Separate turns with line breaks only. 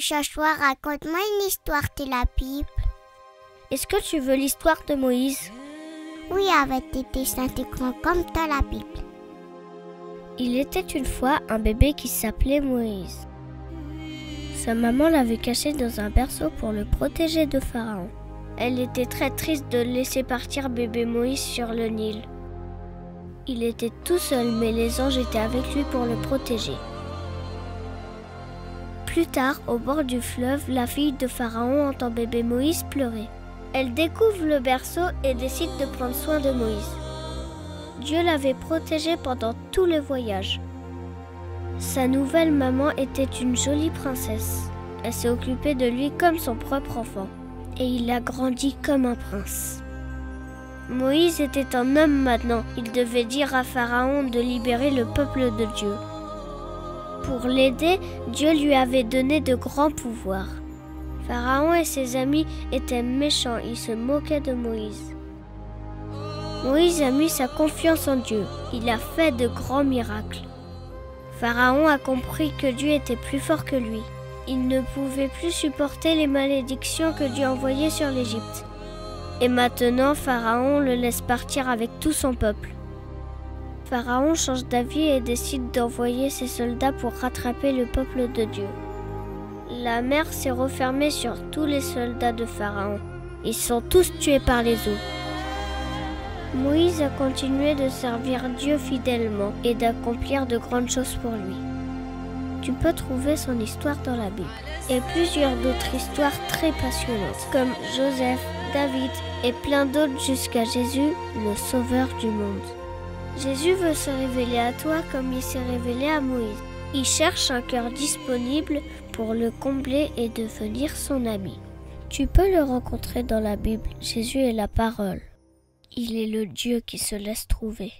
Joshua, raconte-moi une histoire de la Bible.
Est-ce que tu veux l'histoire de Moïse?
Oui, avec des dessins de grands comme dans la Bible.
Il était une fois un bébé qui s'appelait Moïse. Sa maman l'avait caché dans un berceau pour le protéger de Pharaon. Elle était très triste de laisser partir bébé Moïse sur le Nil. Il était tout seul, mais les anges étaient avec lui pour le protéger. Plus tard, au bord du fleuve, la fille de Pharaon entend bébé Moïse pleurer. Elle découvre le berceau et décide de prendre soin de Moïse. Dieu l'avait protégé pendant tout le voyage. Sa nouvelle maman était une jolie princesse. Elle s'est occupée de lui comme son propre enfant. Et il a grandi comme un prince. Moïse était un homme maintenant. Il devait dire à Pharaon de libérer le peuple de Dieu. Pour l'aider, Dieu lui avait donné de grands pouvoirs. Pharaon et ses amis étaient méchants. Ils se moquaient de Moïse. Moïse a mis sa confiance en Dieu. Il a fait de grands miracles. Pharaon a compris que Dieu était plus fort que lui. Il ne pouvait plus supporter les malédictions que Dieu envoyait sur l'Égypte. Et maintenant, Pharaon le laisse partir avec tout son peuple. Pharaon change d'avis et décide d'envoyer ses soldats pour rattraper le peuple de Dieu. La mer s'est refermée sur tous les soldats de Pharaon. Ils sont tous tués par les eaux. Moïse a continué de servir Dieu fidèlement et d'accomplir de grandes choses pour lui. Tu peux trouver son histoire dans la Bible et plusieurs d'autres histoires très passionnantes comme Joseph, David et plein d'autres jusqu'à Jésus, le sauveur du monde. Jésus veut se révéler à toi comme il s'est révélé à Moïse. Il cherche un cœur disponible pour le combler et devenir son ami. Tu peux le rencontrer dans la Bible. Jésus est la parole. Il est le Dieu qui se laisse trouver.